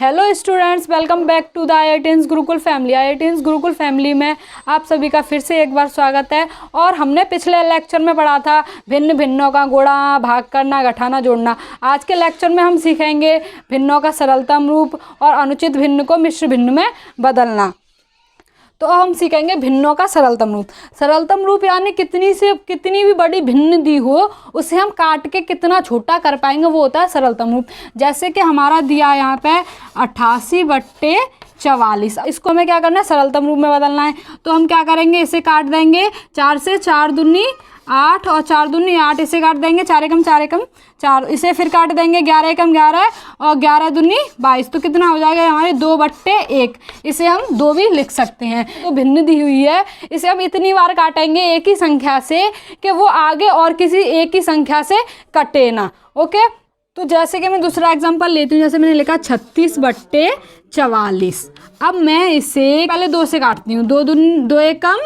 Hello students, welcome back to the IITians Gurukul family. IITians Gurukul family में आप सभी का फिर से एक बार स्वागत है। और हमने पिछले लेक्चर में पढ़ा था भिन्न भिन्नों का गुणा, भाग करना, घटाना, जोड़ना। आज के लेक्चर में हम सीखेंगे भिन्नों का सरलतम रूप और अनुचित भिन्न को मिश्र भिन्न में बदलना। तो अब हम सीखेंगे भिन्नों का सरलतम रूप। सरलतम रूप यानी कितनी भी बड़ी भिन्न दी हो उसे हम काट के कितना छोटा कर पाएंगे, वो होता है सरलतम रूप। जैसे कि हमारा दिया है यहाँ पे 88/44। इसको हमें क्या करना है, सरलतम रूप में बदलना है। तो हम क्या करेंगे, इसे काट देंगे 4 से, 4 दूनी 8 और 4 दूनी 8, इसे काट देंगे 4 एकम 4 एकम 4, इसे फिर काट देंगे 11 एकम 11 और 11 दूनी 22। तो कितना हो जाएगा हमारे 2/1। इसे हम 2 भी लिख सकते हैं। तो भिन्न दी हुई है, इसे हम इतनी बार काटेंगे एक ही संख्या से कि वो आगे और किसी एक ही संख्या से कटे ना। ओके, तो जैसे कि मैं दूसरा एग्जांपल लेती हूँ। जैसे मैंने लिखा 36/44। अब मैं इसे पहले 2 से काटती हूँ। 2 एकम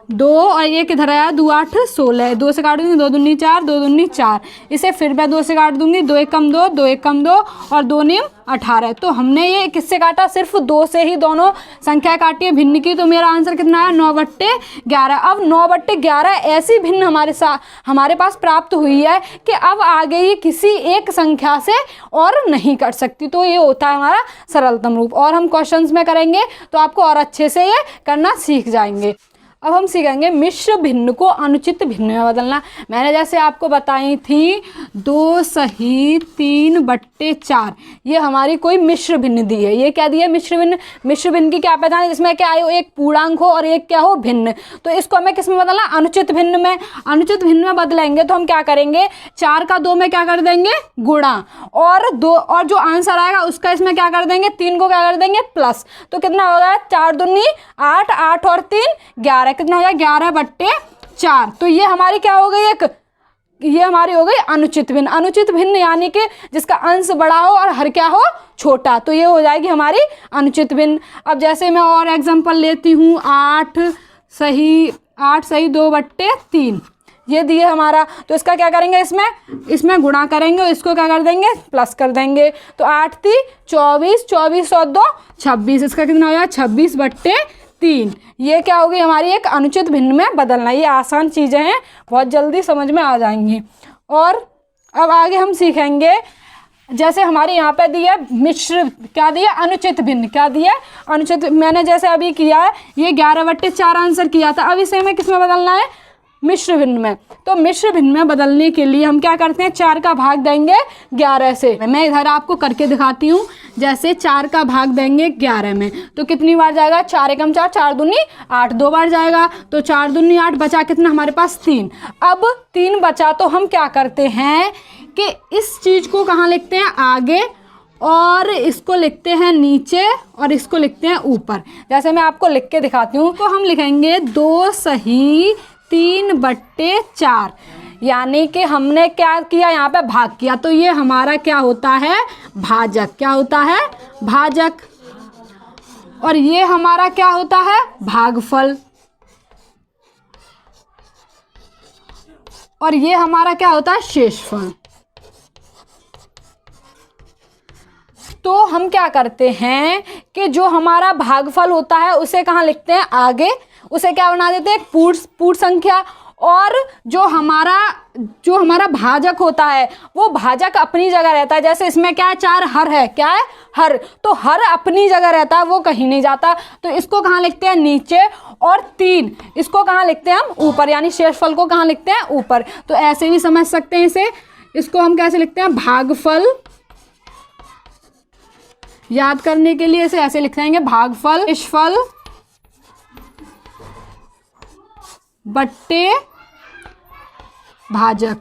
2 और ये किधर आया, 2 8 16, 2 से काट दूंगी 2 दूनी 4, 2 दूनी 4। इसे फिर मैं 2 से काट दूंगी, 2 एकम 2, 2 एकम 2 और 2 नीम 18। तो हमने ये किससे काटा, सिर्फ 2 से ही दोनों संख्या काटी है भिन्न की। तो मेरा आंसर कितना आया, 9/11। अब 9/11 ऐसी भिन्न हमारे पास प्राप्त हुई है कि अब आगे ये किसी एक संख्या से और नहीं कर सकती। तो ये होता है हमारा सरलतम रूप। और हम क्वेश्चंस में करेंगे तो आपको और अच्छे से ये करना सीख जाएंगे। अब हम सीखेंगे मिश्र भिन्न को अनुचित भिन्न में बदलना। मैंने जैसे आपको बताई थी 2 सही 3/4, ये हमारी कोई मिश्र भिन्न दी है। ये क्या दी है, मिश्र भिन्न। मिश्र भिन्न की क्या पहचान है, जिसमें क्या है, एक पूर्णांक हो और एक क्या हो, भिन्न। तो इसको हमें किस में बदलना, अनुचित भिन्न में। अनुचित भिन्न में बदलेंगे तो हम क्या करेंगे, 4 का 2 में क्या कर देंगे, गुणा, और जो आंसर आएगा उसका इसमें क्या कर देंगे, 3 को क्या कर देंगे, प्लस। तो कितना होगा, 4 दूनी 8, 8 और 3 11, कितना हो जाएगा 11/4। तो ये हमारी क्या हो गई, ये हमारी हो गई अनुचित भिन्न। अनुचित भिन्न यानी कि जिसका अंश बड़ा हो और हर क्या हो, छोटा। तो ये हो जाएगी हमारी अनुचित भिन्न। अब जैसे मैं और एग्जांपल लेती हूँ, 8 सही 2/3 ये दिए हमारा। तो इसका क्या करेंगे, इसमें गुणा करेंगे और इसको क्या कर देंगे, प्लस कर देंगे। तो 8 × 3 = 24, 24 और 2 26, इसका कितना हो जाएगा 26/3। ये क्या होगी हमारी एक अनुचित भिन्न में बदलना। ये आसान चीज़ें हैं, बहुत जल्दी समझ में आ जाएंगी। और अब आगे हम सीखेंगे, जैसे हमारे यहाँ पे दिया मिश्र, क्या दिया, अनुचित भिन्न। क्या दिया, अनुचित। मैंने जैसे अभी किया है, ये 11/4 आंसर किया था। अब इसे हमें किस में बदलना है, मिश्र भिन्न में। तो मिश्र भिन्न में बदलने के लिए हम क्या करते हैं, 4 का भाग देंगे 11 से। मैं इधर आपको करके दिखाती हूँ। जैसे 4 का भाग देंगे 11 में तो कितनी बार जाएगा, 4 एकम 4, 4 दूनी 8, 2 बार जाएगा। तो 4 दूनी 8, बचा कितना हमारे पास 3। अब 3 बचा तो हम क्या करते हैं कि इस चीज़ को कहाँ लिखते हैं, आगे, और इसको लिखते हैं नीचे, और इसको लिखते हैं ऊपर। जैसे मैं आपको लिख के दिखाती हूँ। तो हम लिखेंगे 2 सही 3/4, यानी कि हमने क्या किया, यहाँ पे भाग किया। तो ये हमारा क्या होता है, भाजक। क्या होता है, भाजक। और ये हमारा क्या होता है, भागफल। और ये हमारा क्या होता है, शेषफल। तो हम क्या करते हैं कि जो हमारा भागफल होता है उसे कहाँ लिखते हैं, आगे। उसे क्या बना देते हैं, पूर्ण संख्या। और जो हमारा भाजक होता है वो भाजक अपनी जगह रहता है। जैसे इसमें क्या है, 4 हर है, क्या है, हर। तो हर अपनी जगह रहता है, वो कहीं नहीं जाता। तो इसको कहाँ लिखते हैं, नीचे। और 3 इसको कहाँ लिखते हैं हम, ऊपर, यानी शेषफल को कहाँ लिखते हैं, ऊपर। तो ऐसे भी समझ सकते हैं इसे। इसको हम कैसे लिखते हैं, भागफल। याद करने के लिए इसे ऐसे लिख देंगे, भागफल शेषफल बट्टे भाजक।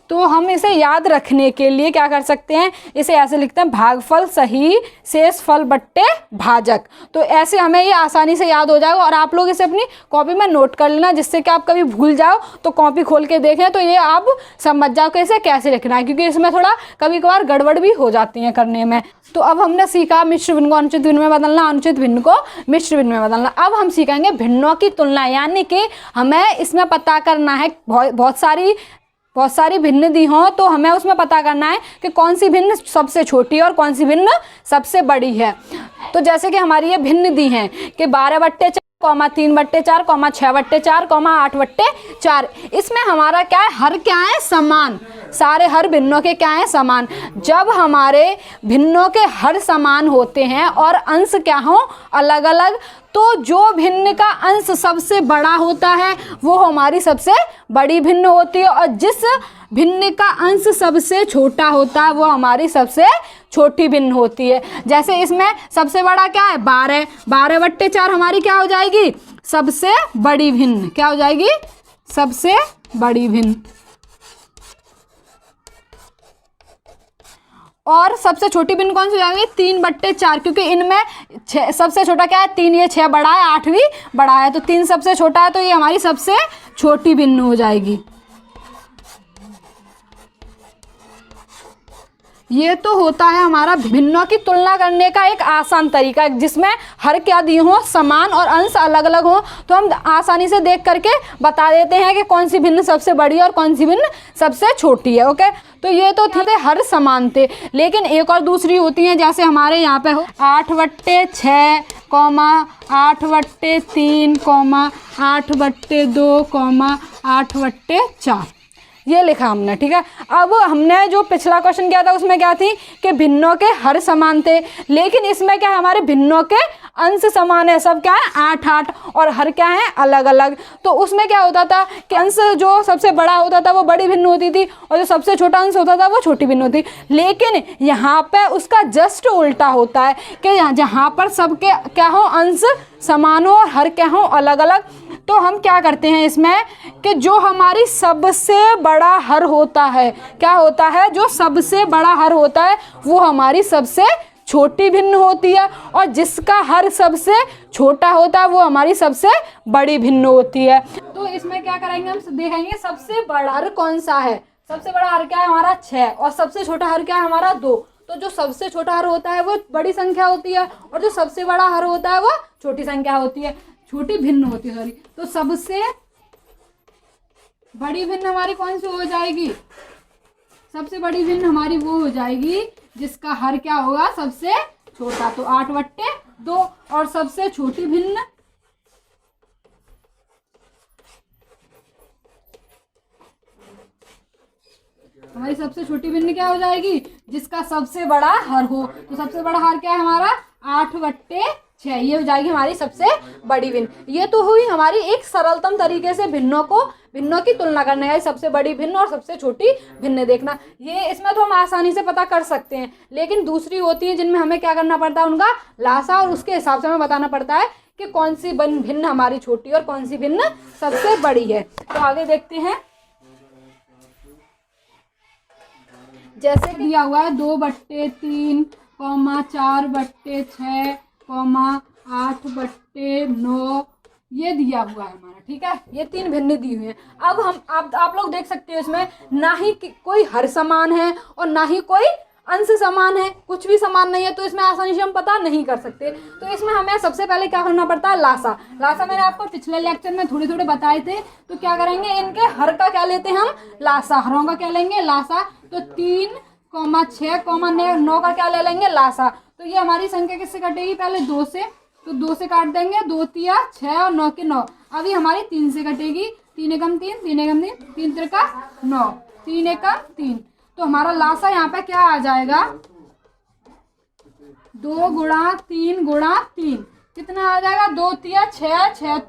तो हम इसे याद रखने के लिए क्या कर सकते हैं, इसे ऐसे लिखते हैं, भागफल सही शेषफल बट्टे भाजक। तो ऐसे हमें ये आसानी से याद हो जाएगा। और आप लोग इसे अपनी कॉपी में नोट कर लेना, जिससे कि आप कभी भूल जाओ तो कॉपी खोल के देखें तो ये आप समझ जाओ कि इसे कैसे लिखना है, क्योंकि इसमें थोड़ा कभी कभार गड़बड़ भी हो जाती है करने में। तो अब हमने सीखा मिश्र भिन्न को अनुचित भिन्न में बदलना, अनुचित भिन्न को मिश्र भिन्न में बदलना। अब हम सीखेंगे भिन्नों की तुलना, यानी कि हमें इसमें पता करना है बहुत सारी बहुत सारी भिन्न दी हों तो हमें उसमें पता करना है कि कौन सी भिन्न सबसे छोटी है और कौन सी भिन्न सबसे बड़ी है। तो जैसे कि हमारी ये भिन्न दी हैं कि 12/4, 3/4, 6/4, 8/4। इसमें हमारा क्या है, हर क्या है, समान। सारे हर भिन्नों के क्या है, समान। जब हमारे भिन्नों के हर समान होते हैं और अंश क्या हो, अलग अलग, तो जो भिन्न का अंश सबसे बड़ा होता है वो हमारी सबसे बड़ी भिन्न होती है, और जिस भिन्न का अंश सबसे छोटा होता है वो हमारी सबसे छोटी भिन्न होती है। जैसे इसमें सबसे बड़ा क्या है, 12, 12/4 हमारी क्या हो जाएगी, सबसे बड़ी भिन्न। क्या हो जाएगी, सबसे बड़ी भिन्न। और सबसे छोटी भिन्न कौन सी हो जाएगी, 3/4, क्योंकि इनमें सबसे छोटा क्या है, 3, ये 6 बड़ा है, 8 भी बड़ा है, तो 3 सबसे छोटा है, तो ये हमारी सबसे छोटी भिन्न हो जाएगी। ये तो होता है हमारा भिन्नों की तुलना करने का एक आसान तरीका, जिसमें हर क्या दिए हों समान और अंश अलग अलग हों, तो हम आसानी से देख करके बता देते हैं कि कौन सी भिन्न सबसे बड़ी है और कौन सी भिन्न सबसे छोटी है। ओके, तो ये तो थे हर समान थे, लेकिन एक और दूसरी होती हैं, जैसे हमारे यहाँ पे हो 8/6, 8/3, 8/2, 8/4, ये लिखा हमने। ठीक है, अब हमने जो पिछला क्वेश्चन किया था उसमें क्या थी कि भिन्नों के हर समान थे, लेकिन इसमें क्या है, हमारे भिन्नों के अंश समान है, सब क्या है 8-8, और हर क्या है अलग अलग। तो उसमें क्या होता था कि अंश जो सबसे बड़ा होता था वो बड़ी भिन्न होती थी, और जो सबसे छोटा अंश होता था वो छोटी भिन्न होती। लेकिन यहाँ पे उसका जस्ट उल्टा होता है कि जहाँ पर सबके क्या हो, अंश समान हो और हर क्या हो अलग अलग। तो हम क्या करते हैं इसमें कि जो हमारी सबसे बड़ा हर होता है, क्या होता है, जो सबसे बड़ा हर होता है वो हमारी सबसे छोटी भिन्न होती है, और जिसका हर सबसे छोटा होता है वो हमारी सबसे बड़ी भिन्न होती है। तो इसमें क्या करेंगे, हम देखेंगे सबसे बड़ा हर कौन सा है। सबसे बड़ा हर क्या है हमारा 6, और सबसे छोटा हर क्या है हमारा 2। तो जो सबसे छोटा हर होता है वो बड़ी संख्या होती है, और जो सबसे बड़ा हर होता है वो छोटी संख्या होती है, छोटी भिन्न होती है, सॉरी। तो सबसे बड़ी भिन्न हमारी कौन सी हो जाएगी, सबसे बड़ी भिन्न हमारी वो हो जाएगी जिसका हर क्या होगा, सबसे छोटा, तो 8/2। और सबसे छोटी भिन्न हमारी सबसे छोटी भिन्न क्या हो जाएगी, जिसका सबसे बड़ा हर हो। तो सबसे बड़ा हर क्या है हमारा 8/6, ये हो जाएगी हमारी सबसे बड़ी भिन्न। ये तो हुई हमारी एक सरलतम तरीके से भिन्नों की तुलना करने का, सबसे बड़ी भिन्न और सबसे छोटी भिन्न देखना। ये इसमें तो हम आसानी से पता कर सकते हैं, लेकिन दूसरी होती है जिनमें हमें क्या करना पड़ता है, उनका लासा, और उसके हिसाब से हमें बताना पड़ता है कि कौन सी भिन्न हमारी छोटी और कौन सी भिन्न सबसे बड़ी है। तो आगे देखते हैं, जैसे दिया हुआ है 2/3, 4/6, 8/9, ये दिया हुआ है हमारा। ठीक है, ये 3 भिन्न दी हुई हैं। अब हम आप लोग देख सकते हो इसमें ना ही कोई हर समान है और ना ही कोई अंश समान है, कुछ भी समान नहीं है, तो इसमें आसानी से हम पता नहीं कर सकते। तो इसमें हमें सबसे पहले क्या करना पड़ता है, लासा। लासा मैंने आपको पिछले लेक्चर में थोड़े थोड़े बताए थे। तो क्या करेंगे, इनके हर का क्या लेते हैं हम, लासा। हरों का क्या लेंगे, लासा। तो 3, 6, 9 का क्या ले लेंगे, लासा। तो ये हमारी संख्या किससे कटेगी, पहले 2 से, तो 2 से काट देंगे, 2 तिया 6 और 9 के 9। अभी हमारी 3 से कटेगी, 3 एकम 3, 3 एकम 3, 3 त्रिका 9, 3 एकम 3। तो हमारा लासा यहाँ पे क्या आ जाएगा, 2 × 3 × 3 कितना आ जाएगा, 2 तिया 6, 6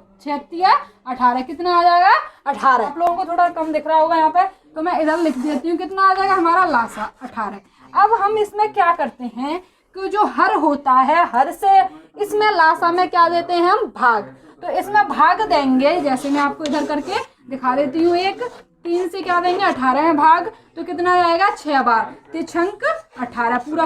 तिया 18, कितना आ जाएगा 18। आप लोगों को थोड़ा कम दिख रहा होगा यहाँ पे, तो मैं इधर लिख देती हूँ, कितना आ जाएगा हमारा लासा 18। अब हम इसमें क्या करते हैं कि जो हर होता है, हर से इसमें लासा में क्या देते हैं हम, भाग। तो इसमें भाग देंगे, जैसे मैं आपको इधर करके दिखा देती हूँ। 3 से क्या देंगे, 18 में भाग, तो कितना आएगा 6 बार 3 18, पूरा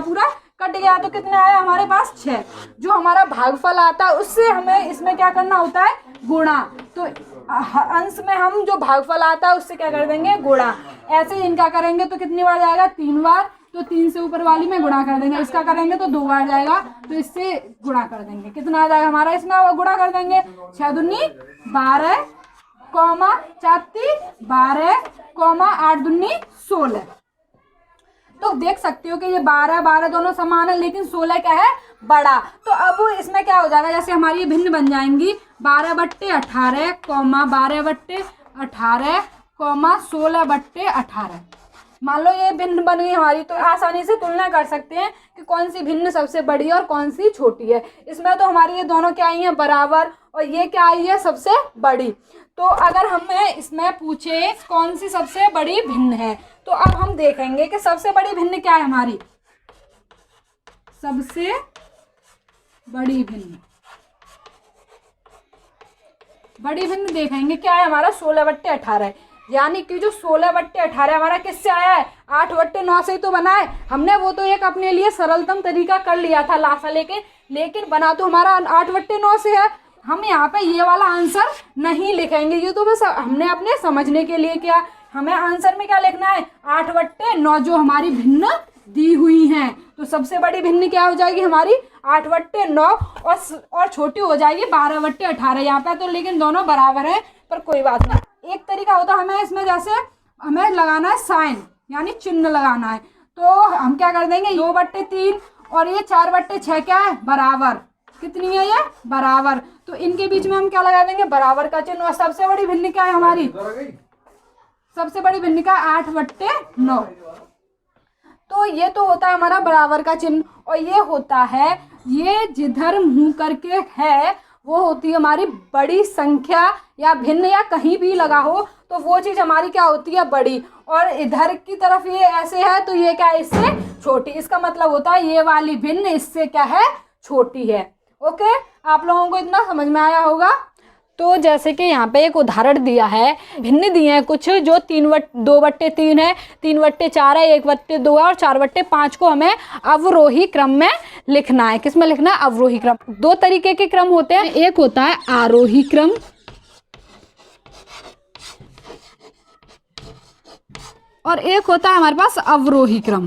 कट गया। तो कितना आया हमारे पास 6। जो हमारा भागफल आता है उससे हमें इसमें क्या करना होता है, गुणा। तो अंश में हम जो भागफल आता है उससे क्या कर देंगे, गुणा। ऐसे इनका करेंगे तो कितनी बार जाएगा, 3 बार। तो 3 से ऊपर वाली में गुणा कर देंगे, इसका करेंगे तो 2 बार जाएगा, तो इससे गुणा कर देंगे। कितना आ जाएगा हमारा, इसमें गुणा कर देंगे, 6 दूनी 12, कॉमा 4×3 12 कॉमा 8×2 16। तो देख सकते हो कि ये 12 दोनों समान है, लेकिन 16 क्या है, बड़ा। तो अब इसमें क्या हो जाएगा, जैसे हमारी ये भिन्न बन जाएंगी 12/18 कॉमा 12/18 कॉमा 16/18। मान लो ये भिन्न बन गई हमारी, तो आसानी से तुलना कर सकते हैं कि कौन सी भिन्न सबसे बड़ी है और कौन सी छोटी है। इसमें तो हमारी ये दोनों क्या आई है, बराबर, और ये क्या आई है, सबसे बड़ी। तो अगर हमें इसमें पूछे कौन सी सबसे बड़ी भिन्न है, तो अब हम देखेंगे कि सबसे बड़ी भिन्न क्या है हमारी। सबसे बड़ी भिन्न, बड़ी भिन्न देखेंगे क्या है हमारा, 16/18। यानी कि जो 16/18 हमारा किससे आया है, 8/9 से ही तो बना है हमने। वो तो एक अपने लिए सरलतम तरीका कर लिया था लासा लेके, लेकिन बना तो हमारा 8/9 से है। हम यहाँ पे ये वाला आंसर नहीं लिखेंगे, ये तो बस हमने अपने समझने के लिए किया। हमें आंसर में क्या लिखना है, 8/9 जो हमारी भिन्न दी हुई हैं। तो सबसे बड़ी भिन्न क्या हो जाएगी हमारी, 8/9, और छोटी हो जाएगी 12/18। यहाँ पे तो लेकिन दोनों बराबर है, पर कोई बात नहीं। एक तरीका होता है हमें इसमें, जैसे हमें लगाना है साइन, यानी चिन्ह लगाना है, तो हम क्या कर देंगे, 2/3 और ये 4/6 क्या है, बराबर। कितनी है ये, बराबर। तो इनके बीच में हम क्या लगा देंगे, बराबर का चिन्ह। और सबसे बड़ी भिन्न क्या है हमारी, सबसे बड़ी भिन्न का 8/9। तो ये तो होता है हमारा बराबर का चिन्ह, और ये होता है, ये जिधर मुंह करके है वो होती है हमारी बड़ी संख्या, या भिन्न, या कहीं भी लगा हो तो वो चीज़ हमारी क्या होती है, बड़ी। और इधर की तरफ ये ऐसे है तो ये क्या है, इससे छोटी। इसका मतलब होता है ये वाली भिन्न इससे क्या है, छोटी है। ओके, आप लोगों को इतना समझ में आया होगा। तो जैसे कि यहाँ पे एक उदाहरण दिया है, भिन्न दिए हैं कुछ, जो 2/3 है, 3/4 है, 1/2 है और 4/5 को हमें अवरोही क्रम में लिखना है। किस में लिखना है, अवरोही क्रम। दो तरीके के क्रम होते हैं, एक होता है आरोही क्रम और एक होता है हमारे पास अवरोही क्रम।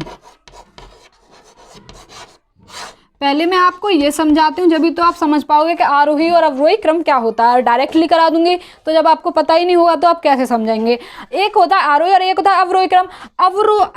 पहले मैं आपको ये समझाती हूँ, जब तो आप समझ पाओगे कि आरोही और अवरोही क्रम क्या होता है। डायरेक्टली करा दूंगी तो जब आपको पता ही नहीं होगा तो आप कैसे समझेंगे। एक होता है आरोही और एक होता है अवरोही क्रम।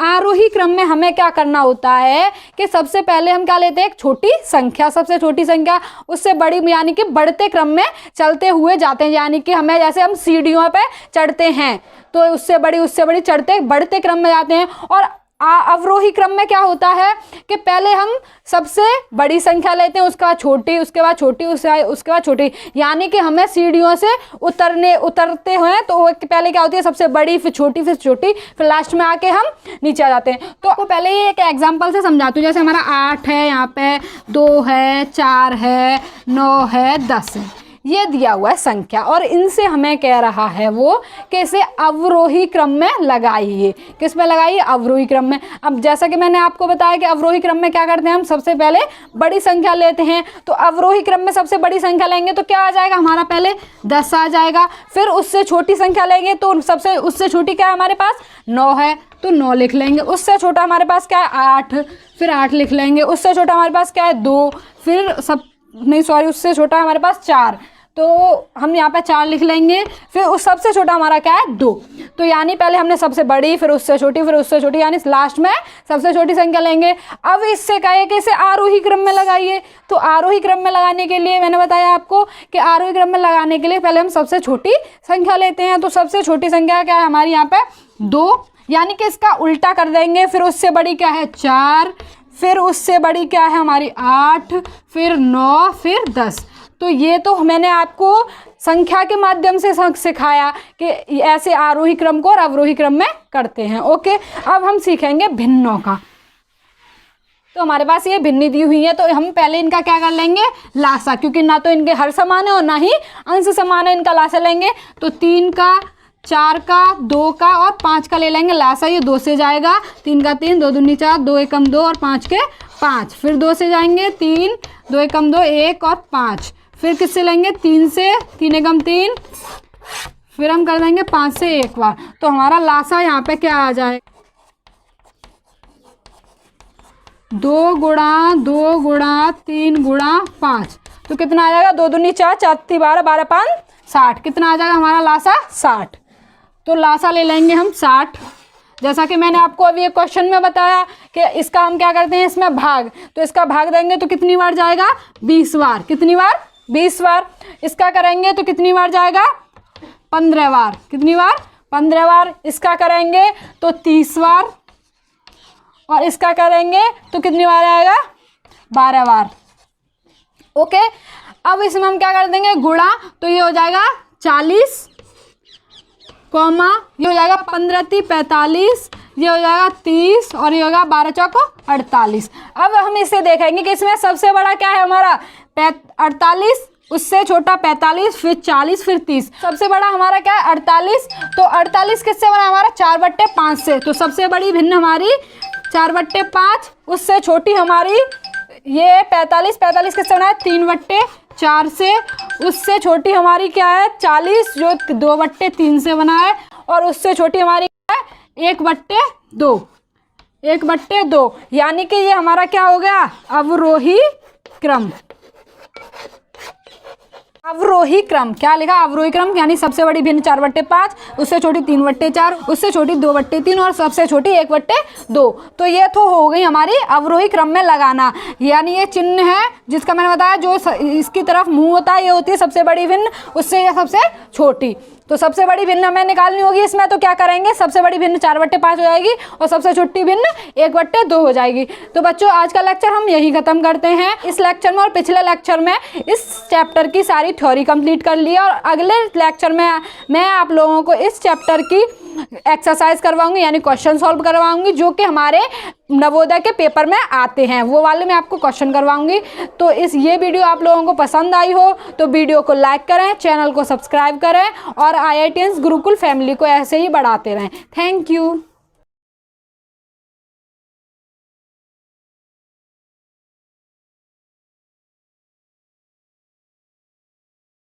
आरोही क्रम में हमें क्या करना होता है कि सबसे पहले हम क्या लेते हैं, एक छोटी संख्या, सबसे छोटी संख्या उससे बड़ी, यानी कि बढ़ते क्रम में चलते हुए जाते हैं। यानी कि हमें, जैसे हम सीढ़ियों पे चढ़ते हैं तो उससे बड़ी चढ़ते बढ़ते क्रम में जाते हैं। और अवरोही क्रम में क्या होता है कि पहले हम सबसे बड़ी संख्या लेते हैं, उसका छोटी, उसके बाद छोटी, उसके बाद छोटी। यानी कि हमें सीढ़ियों से उतरते हुए तो पहले क्या होती है, सबसे बड़ी, फिर छोटी, फिर लास्ट में आके हम नीचे आ जाते हैं। तो आपको पहले ये एक एग्जांपल से समझाती हूँ। जैसे हमारा 8 है, यहाँ पे 2 है, 4 है, 9 है, 10 है, ये दिया हुआ है संख्या, और इनसे हमें कह रहा है वो कि इसे अवरोही क्रम में लगाइए। किस में लगाइए, अवरोही क्रम में। अब जैसा कि मैंने आपको बताया कि अवरोही क्रम में क्या करते हैं, हम सबसे पहले बड़ी संख्या लेते हैं। तो अवरोही क्रम में सबसे बड़ी संख्या लेंगे तो क्या आ जाएगा हमारा, पहले 10 आ जाएगा। फिर उससे छोटी संख्या लेंगे तो उससे छोटी क्या है हमारे पास, 9 है, तो 9 लिख लेंगे। उससे छोटा हमारे पास क्या है, 8, फिर 8 लिख लेंगे। उससे छोटा हमारे पास क्या है, 2, फिर उससे छोटा हमारे पास 4, तो हम यहाँ पे 4 लिख लेंगे। फिर उस सबसे छोटा हमारा क्या है, 2। तो यानी पहले हमने सबसे बड़ी, फिर उससे छोटी, यानी लास्ट में सबसे छोटी संख्या लेंगे। अब इससे कहे कि इसे आरोही क्रम में लगाइए। तो आरोही क्रम में लगाने के लिए मैंने बताया आपको कि आरोही क्रम में लगाने के लिए पहले हम सबसे छोटी संख्या लेते हैं। तो सबसे छोटी संख्या क्या है हमारी यहाँ पे, 2, यानी कि इसका उल्टा कर देंगे। फिर उससे बड़ी क्या है, 4, फिर उससे बड़ी क्या है हमारी 8, फिर 9, फिर 10। तो ये तो मैंने आपको संख्या के माध्यम से सिखाया कि ऐसे आरोही क्रम को और अवरोही क्रम में करते हैं। ओके, अब हम सीखेंगे भिन्नों का। तो हमारे पास ये भिन्नी दी हुई है, तो हम पहले इनका क्या कर लेंगे, लासा, क्योंकि ना तो इनके हर समान है और ना ही अंश समान है, इनका लासा लेंगे। तो 3 का, 4 का, 2 का और 5 का ले लेंगे लासा। ये 2 से जाएगा, 3 का 3, 2 दूनी 4, 2 एकम 2 और 5 के 5। फिर 2 से जाएंगे, 3, 2 एकम 2, 1 और 5। फिर किससे लेंगे, 3 से, 3 एकम 3, फिर हम कर देंगे 5 से एक बार। तो हमारा लासा यहाँ पे क्या आ जाए, 2 गुणा 2 गुणा 3 गुणा 5। तो कितना आ जाएगा, 2 दूनी 4, 4 तिया 12, 12 5 60। कितना आ जाएगा हमारा लासा 60। तो लासा ले लेंगे हम 60। जैसा कि मैंने आपको अभी एक क्वेश्चन में बताया कि इसका हम क्या करते हैं, इसमें भाग, तो इसका भाग देंगे तो कितनी बार जाएगा, 20 बार। कितनी बार, 20 बार। इसका करेंगे तो कितनी बार जाएगा, 15 बार। कितनी बार, 15 बार। इसका करेंगे तो 30 बार, और इसका करेंगे तो कितनी बार आएगा, 12 बार। ओके, अब इसमें हम क्या कर देंगे, गुणा, तो ये हो जाएगा 40, कॉमा ये हो जाएगा 15 × 45, ये हो जाएगा 30, और ये होगा 12 चौको 48। अब हम इसे देखेंगे कि इसमें सबसे बड़ा क्या है हमारा, 48, उससे छोटा 45, फिर 40, फिर 30। सबसे बड़ा हमारा क्या है, 48। तो 48 किससे बना हमारा, 4/5 से। तो सबसे बड़ी भिन्न हमारी 4/5, उससे छोटी हमारी ये 45, 45 किससे बना है, 3/4 से। उससे छोटी हमारी क्या है, 40, जो 2/3 से बना है, और उससे छोटी हमारी क्या है, 1/2, 1/2। यानी कि ये हमारा क्या हो गया, अवरोही क्रम। अवरोही क्रम, क्या लिखा, अवरोही क्रम, यानी सबसे बड़ी भिन्न 4/5, उससे छोटी 3/4, उससे छोटी 2/3, और सबसे छोटी 1/2। तो ये तो हो गई हमारी अवरोही क्रम में लगाना। यानी ये चिन्ह है जिसका मैंने बताया, जो इसकी तरफ मुंह होता है, ये होती है सबसे बड़ी भिन्न, उससे ये सबसे छोटी। तो सबसे बड़ी भिन्न हमें निकालनी होगी इसमें, तो क्या करेंगे, सबसे बड़ी भिन्न 4/5 हो जाएगी, और सबसे छोटी भिन्न 1/2 हो जाएगी। तो बच्चों आज का लेक्चर हम यही खत्म करते हैं। इस लेक्चर में और पिछले लेक्चर में इस चैप्टर की सारी थ्योरी कंप्लीट कर ली है, और अगले लेक्चर में मैं आप लोगों को इस चैप्टर की एक्सरसाइज करवाऊंगी, यानी क्वेश्चन सॉल्व करवाऊंगी, जो कि हमारे नवोदय के पेपर में आते हैं, वो वाले मैं आपको क्वेश्चन करवाऊंगी। तो ये वीडियो आप लोगों को पसंद आई हो तो वीडियो को लाइक करें, चैनल को सब्सक्राइब करें, और IITians गुरुकुल फैमिली को ऐसे ही बढ़ाते रहें। Thank you.